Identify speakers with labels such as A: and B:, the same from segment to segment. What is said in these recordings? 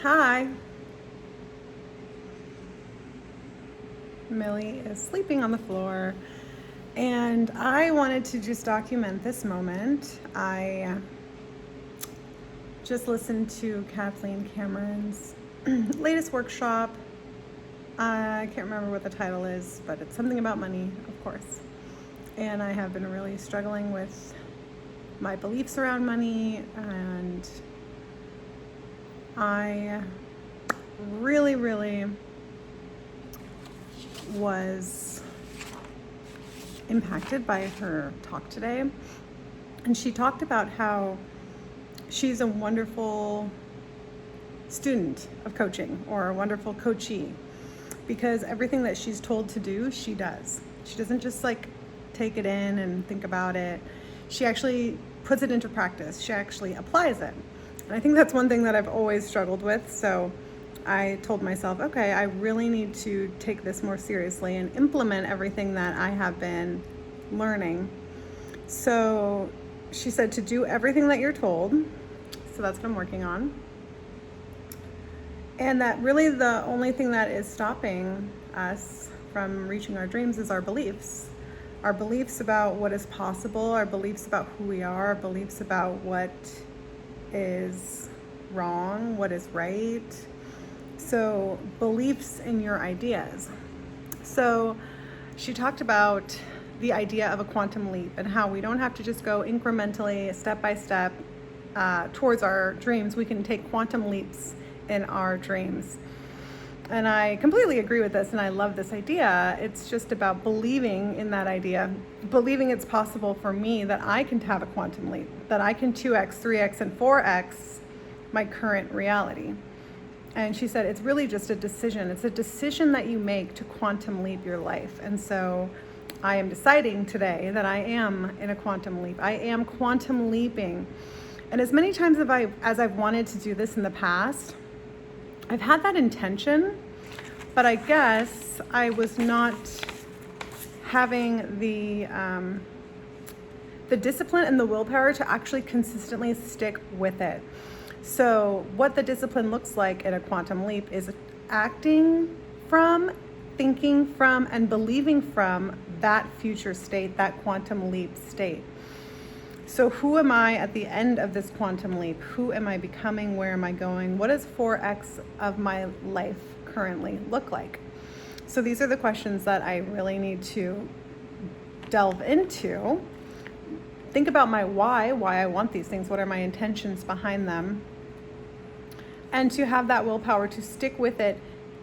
A: Hi. Millie is sleeping on the floor, and I wanted to just document this moment. I just listened to Kathleen Cameron's latest workshop. I can't remember what the title is, but it's something about money, of course. And I have been really struggling with my beliefs around money, and I really was impacted by her talk today. And she talked about how she's a wonderful student of coaching, or a wonderful coachee, because everything that she's told to do, she does. She doesn't just take it in and think about it. She actually puts it into practice. She actually applies it. And I think that's one thing that I've always struggled with. So I told myself, okay, I really need to take this more seriously and implement everything that I have been learning. So she said to do everything that you're told. So that's what I'm working on. And that really the only thing that is stopping us from reaching our dreams is our beliefs. Our beliefs about what is possible, our beliefs about who we are, our beliefs about what is wrong, what is right. So beliefs in your ideas. So she talked about the idea of a quantum leap and how we don't have to just go incrementally, step by step, towards our dreams. We can take quantum leaps in our dreams. And I completely agree with this, and I love this idea. It's just about believing in that idea, believing it's possible for me that I can have a quantum leap, that I can 2x, 3x, and 4x my current reality. And she said it's really just a decision. It's a decision that you make to quantum leap your life. And so I am deciding today that I am in a quantum leap. I am quantum leaping. And as many times as I've wanted to do this in the past, I've had that intention, but I guess I was not having the discipline and the willpower to actually consistently stick with it. So what the discipline looks like in a quantum leap is acting from, thinking from, and believing from that future state, that quantum leap state. So who am I at the end of this quantum leap? Who am I becoming? Where am I going? What does 4x of my life currently look like? So these are the questions that I really need to delve into. Think about my why I want these things. What are my intentions behind them? And to have that willpower to stick with it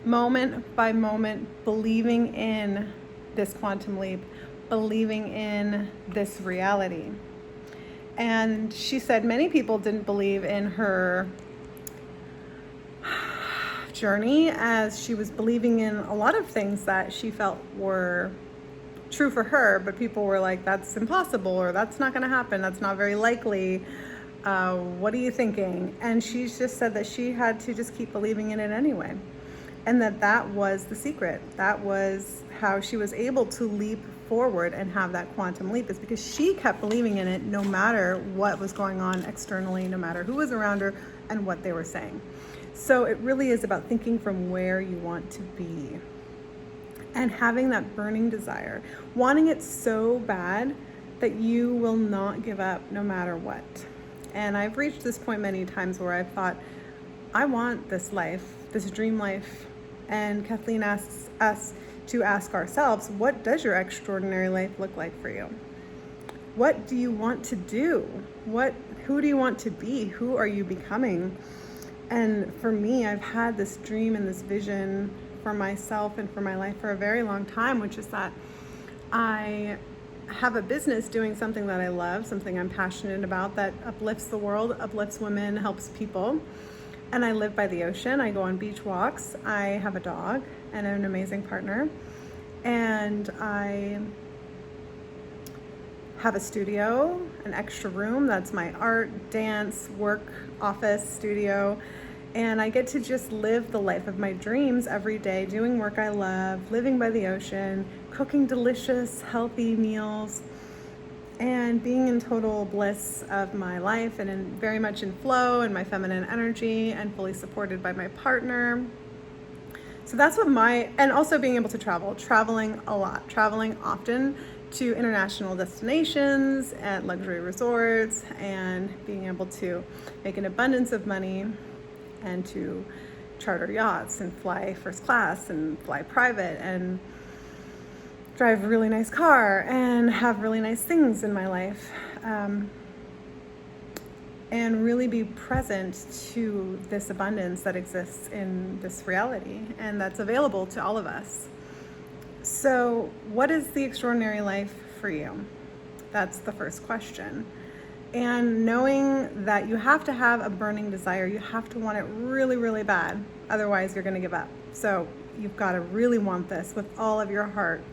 A: moment by moment, believing in this quantum leap, believing in this reality. And she said many people didn't believe in her journey, as she was believing in a lot of things that she felt were true for her, but people were like, that's impossible, or that's not going to happen, that's not very likely. What are you thinking? And she just said that she had to just keep believing in it anyway. And that was the secret. That was how she was able to leap forward and have that quantum leap, is because she kept believing in it no matter what was going on externally, no matter who was around her and what they were saying. So it really is about thinking from where you want to be and having that burning desire, wanting it so bad that you will not give up no matter what. And I've reached this point many times where I've thought, I want this life, this dream life. And Kathleen asks us to ask ourselves, what does your extraordinary life look like for you? What do you want to do? Who do you want to be? Who are you becoming? And for me, I've had this dream and this vision for myself and for my life for a very long time, which is that I have a business doing something that I love, something I'm passionate about, that uplifts the world, uplifts women, helps people. And I live by the ocean. I go on beach walks. I have a dog and an amazing partner. And I have a studio, an extra room. That's my art, dance, work, office, studio. And I get to just live the life of my dreams every day, doing work I love, living by the ocean, cooking delicious, healthy meals, and being in total bliss of my life and very much in flow and my feminine energy and fully supported by my partner. So that's what and also being able to traveling a lot, traveling often to international destinations and luxury resorts, and being able to make an abundance of money and to charter yachts and fly first class and fly private and drive a really nice car and have really nice things in my life, and really be present to this abundance that exists in this reality and that's available to all of us. So what is the extraordinary life for you? That's the first question. And knowing that you have to have a burning desire, you have to want it really, really bad. Otherwise, you're going to give up. So you've got to really want this with all of your heart.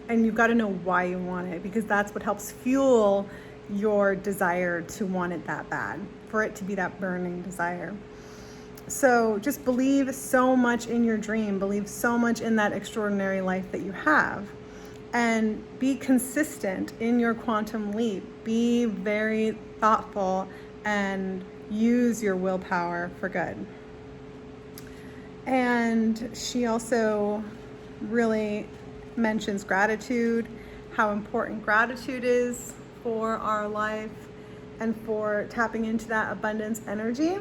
A: And you've got to know why you want it, because that's what helps fuel your desire to want it that bad, for it to be that burning desire. So just believe so much in your dream, believe so much in that extraordinary life that you have, and be consistent in your quantum leap. Be very thoughtful and use your willpower for good. And she also really mentions gratitude, how important gratitude is for our life and for tapping into that abundance energy.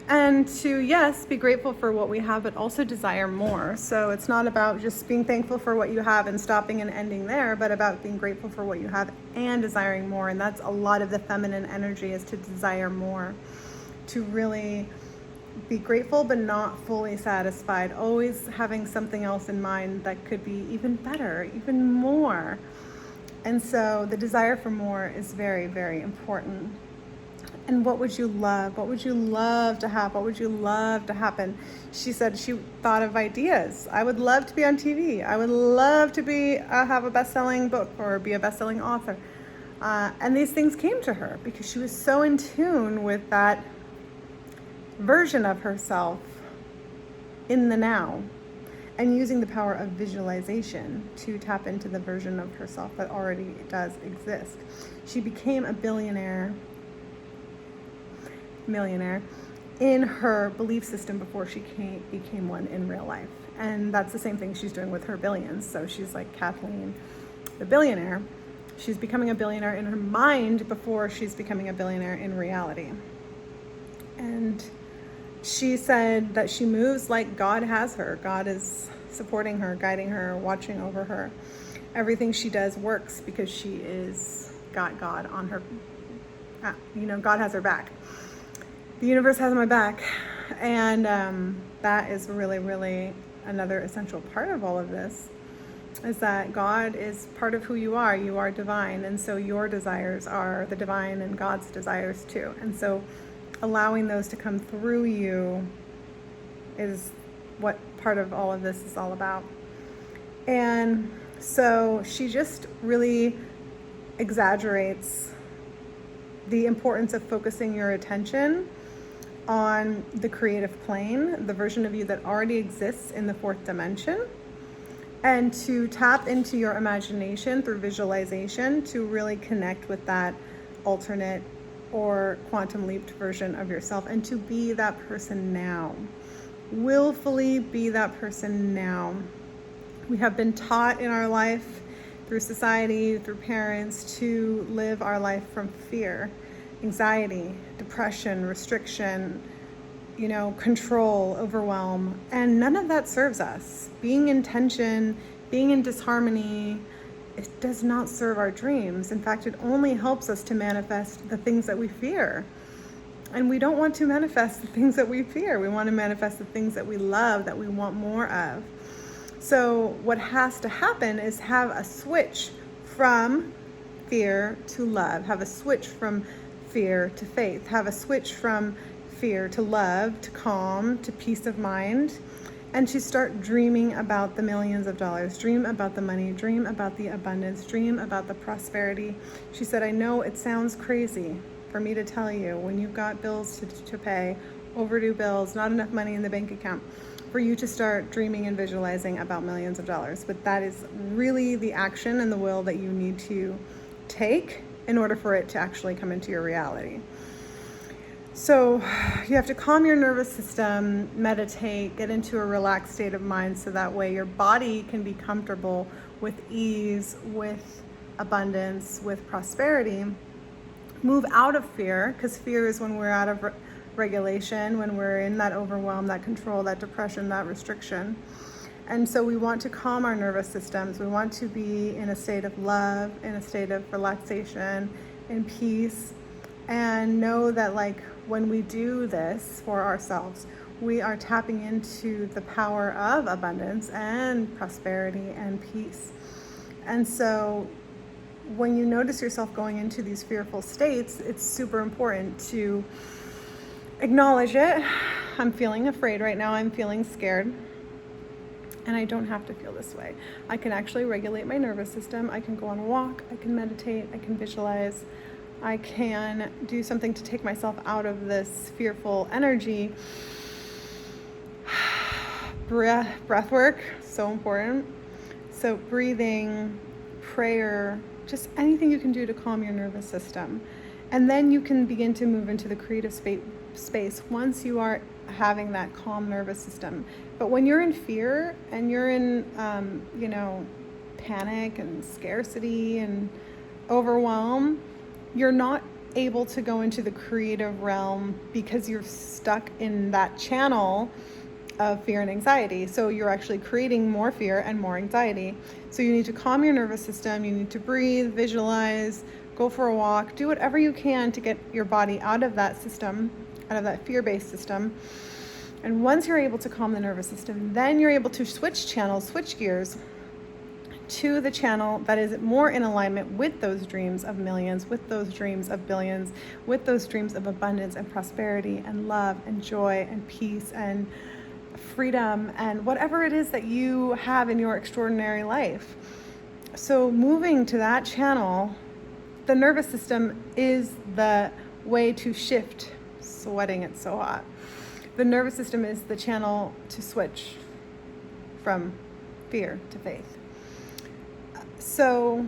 A: And to, yes, be grateful for what we have, but also desire more. So it's not about just being thankful for what you have and stopping and ending there, but about being grateful for what you have and desiring more. And that's a lot of the feminine energy, is to desire more, to really be grateful but not fully satisfied, always having something else in mind that could be even better, even more. And so the desire for more is very, very important. And what would you love? What would you love to have? What would you love to happen? She said she thought of ideas. I would love to be on TV. I would love to have a best-selling book or be a best-selling author. And these things came to her because she was so in tune with that version of herself in the now, and using the power of visualization to tap into the version of herself that already does exist. She became a millionaire in her belief system before she became one in real life. And that's the same thing she's doing with her billions. So she's like Kathleen, the billionaire. She's becoming a billionaire in her mind before she's becoming a billionaire in reality. And she said that she moves like God has her. God is supporting her, guiding her, watching over her. Everything she does works because she is got God on her. God has her back. The universe has my back. And that is really, really another essential part of all of this, is that God is part of who you are. You are divine. And so your desires are the divine and God's desires too. And so allowing those to come through you is what part of all of this is all about. And so she just really exaggerates the importance of focusing your attention on the creative plane, the version of you that already exists in the fourth dimension, and to tap into your imagination through visualization to really connect with that alternate or quantum leaped version of yourself, and to be that person now. Willfully be that person now. We have been taught in our life, through society, through parents, to live our life from fear, anxiety, depression, restriction, control, overwhelm, and none of that serves us. Being in tension, being in disharmony, it does not serve our dreams. In fact, it only helps us to manifest the things that we fear. And we don't want to manifest the things that we fear. We want to manifest the things that we love, that we want more of. So what has to happen is have a switch from fear to love, have a switch from fear to faith, have a switch from fear to love, to calm, to peace of mind, and to start dreaming about the millions of dollars, dream about the money, dream about the abundance, dream about the prosperity. She said, I know it sounds crazy for me to tell you when you've got bills to pay, overdue bills, not enough money in the bank account, for you to start dreaming and visualizing about millions of dollars. But that is really the action and the will that you need to take in order for it to actually come into your reality. So you have to calm your nervous system, meditate, get into a relaxed state of mind so that way your body can be comfortable with ease, with abundance, with prosperity. Move out of fear, because fear is when we're out of regulation, when we're in that overwhelm, that control, that depression, that restriction. And so we want to calm our nervous systems. We want to be in a state of love, in a state of relaxation, in peace, and know that like when we do this for ourselves, we are tapping into the power of abundance and prosperity and peace. And so when you notice yourself going into these fearful states, it's super important to acknowledge it. I'm feeling afraid right now. I'm feeling scared. And I don't have to feel this way. I can actually regulate my nervous system. I can go on a walk. I can meditate. I can visualize. I can do something to take myself out of this fearful energy. Breath work, so important. So breathing, prayer, just anything you can do to calm your nervous system. And then you can begin to move into the creative space once you are having that calm nervous system. But when you're in fear and you're in, panic and scarcity and overwhelm, you're not able to go into the creative realm because you're stuck in that channel of fear and anxiety. So you're actually creating more fear and more anxiety. So you need to calm your nervous system. You need to breathe, visualize, go for a walk, do whatever you can to get your body out of that system, out of that fear-based system. And once you're able to calm the nervous system, then you're able to switch channels, switch gears to the channel that is more in alignment with those dreams of millions, with those dreams of billions, with those dreams of abundance and prosperity and love and joy and peace and freedom and whatever it is that you have in your extraordinary life. So moving to that channel, the nervous system is the way to shift. Sweating, it's so hot. The nervous system is the channel to switch from fear to faith. So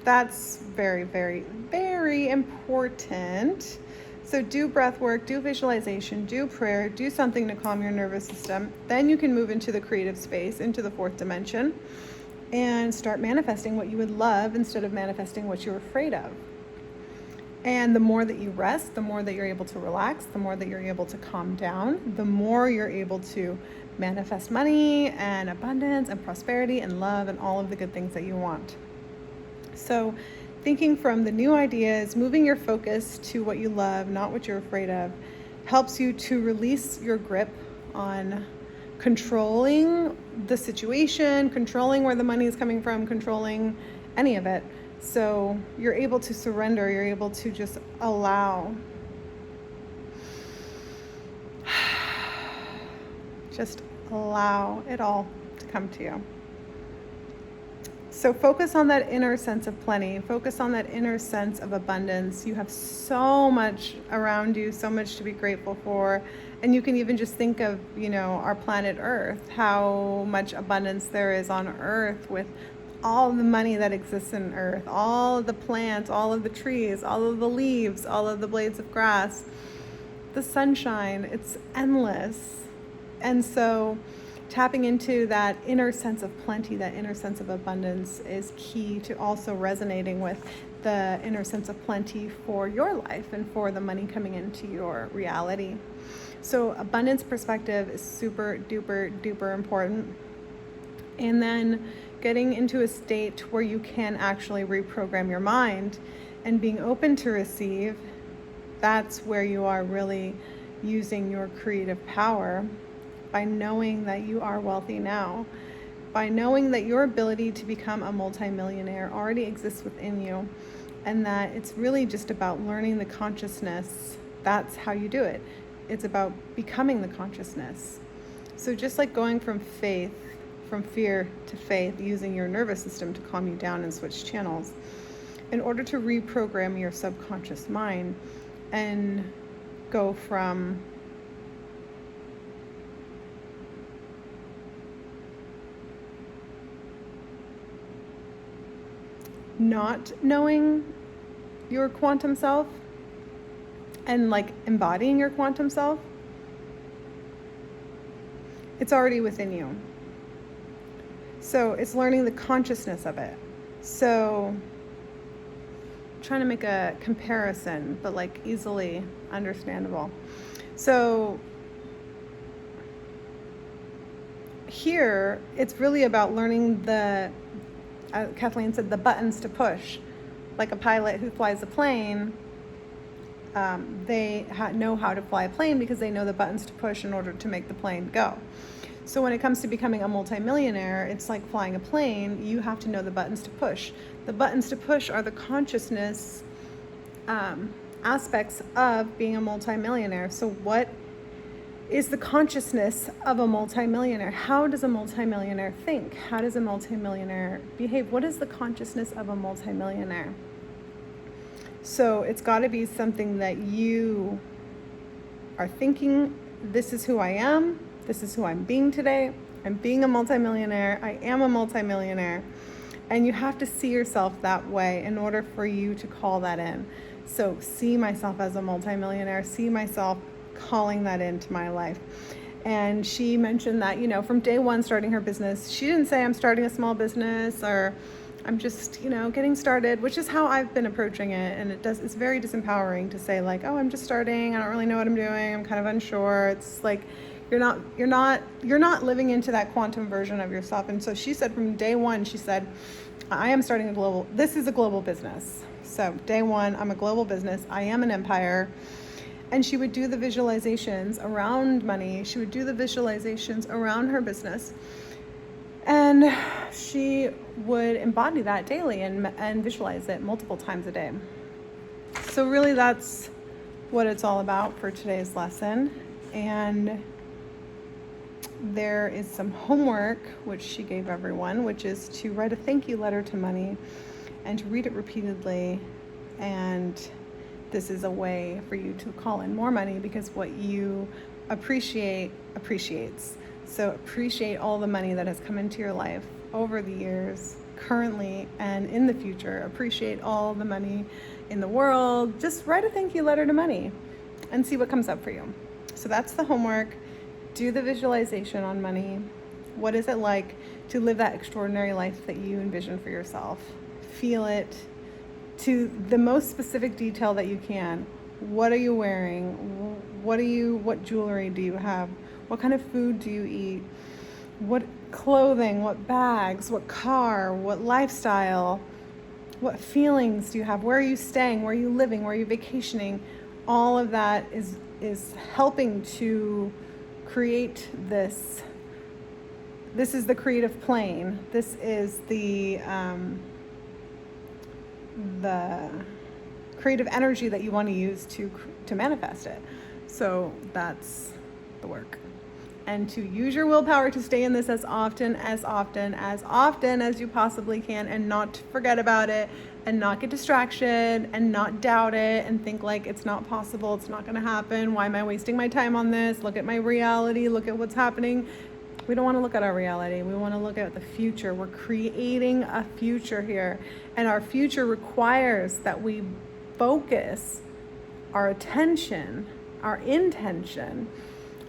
A: that's very, very, very important. So do breath work, do visualization, do prayer, do something to calm your nervous system. Then you can move into the creative space, into the fourth dimension, and start manifesting what you would love instead of manifesting what you're afraid of. And the more that you rest, the more that you're able to relax, the more that you're able to calm down, the more you're able to manifest money and abundance and prosperity and love and all of the good things that you want. So thinking from the new ideas, moving your focus to what you love, not what you're afraid of, helps you to release your grip on controlling the situation, controlling where the money is coming from, controlling any of it. So you're able to surrender, you're able to just allow. Just allow it all to come to you. So focus on that inner sense of plenty. Focus on that inner sense of abundance. You have so much around you, so much to be grateful for. And you can even just think of, our planet Earth, how much abundance there is on Earth with all the money that exists in Earth, all of the plants, all of the trees, all of the leaves, all of the blades of grass, the sunshine, it's endless. And so tapping into that inner sense of plenty, that inner sense of abundance is key to also resonating with the inner sense of plenty for your life and for the money coming into your reality. So abundance perspective is super duper duper important. And then getting into a state where you can actually reprogram your mind and being open to receive, that's where you are really using your creative power, by knowing that you are wealthy now, by knowing that your ability to become a multimillionaire already exists within you, and that it's really just about learning the consciousness. That's how you do it. It's about becoming the consciousness. So just like going from fear to faith, using your nervous system to calm you down and switch channels, in order to reprogram your subconscious mind and go from not knowing your quantum self and like embodying your quantum self, it's already within you. So it's learning the consciousness of it. So I'm trying to make a comparison, but like easily understandable. So here, it's really about learning Kathleen said, the buttons to push. Like a pilot who flies a plane, they know how to fly a plane because they know the buttons to push in order to make the plane go. So when it comes to becoming a multimillionaire, it's like flying a plane. You have to know the buttons to push. The buttons to push are the consciousness aspects of being a multimillionaire. So what is the consciousness of a multimillionaire? How does a multimillionaire think? How does a multimillionaire behave? What is the consciousness of a multimillionaire? So it's got to be something that you are thinking, this is who I am, this is who I'm being today, I'm being a multimillionaire, I am a multimillionaire. And you have to see yourself that way in order for you to call that in. So see myself as a multimillionaire, see myself calling that into my life. And she mentioned that, from day one starting her business, she didn't say I'm starting a small business or I'm just, getting started, which is how I've been approaching it. And it's very disempowering to say like, oh, I'm just starting. I don't really know what I'm doing. I'm kind of unsure. It's like, you're not living into that quantum version of yourself. And so she said from day one, she said, I am starting this is a global business. So day one, I'm a global business. I am an empire. And she would do the visualizations around money. She would do the visualizations around her business. And she would embody that daily and visualize it multiple times a day. So really that's what it's all about for today's lesson. And there is some homework, which she gave everyone, which is to write a thank you letter to money and to read it repeatedly. And this is a way for you to call in more money because what you appreciate appreciates. So appreciate all the money that has come into your life over the years, currently and in the future. Appreciate all the money in the world. Just write a thank you letter to money and see what comes up for you. So that's the homework. Do the visualization on money. What is it like to live that extraordinary life that you envision for yourself? Feel it to the most specific detail that you can. What are you wearing? What jewelry do you have? What kind of food do you eat? What clothing, what bags, what car, what lifestyle, what feelings do you have? Where are you staying? Where are you living? Where are you vacationing? All of that is helping to create this. This is the creative plane. This is the creative energy that you want to use to manifest it. So that's the work. And to use your willpower to stay in this as often as you possibly can, and not forget about it, and not get distracted, and not doubt it, and think like it's not possible, it's not going to happen. Why am I wasting my time on this? Look at my reality. Look at what's happening. We don't want to look at our reality. We want to look at the future. We're creating a future here. And our future requires that we focus our attention, our intention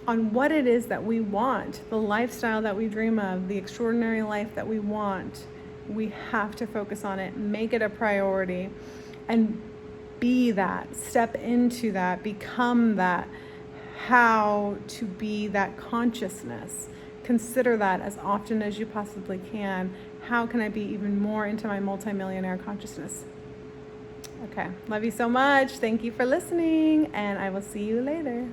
A: on what it is that we want, the lifestyle that we dream of, the extraordinary life that we want. We have to focus on it, make it a priority, and be that, step into that, become that, how to be that consciousness. Consider that as often as you possibly can. How can I be even more into my multimillionaire consciousness? Okay, love you so much. Thank you for listening, and I will see you later.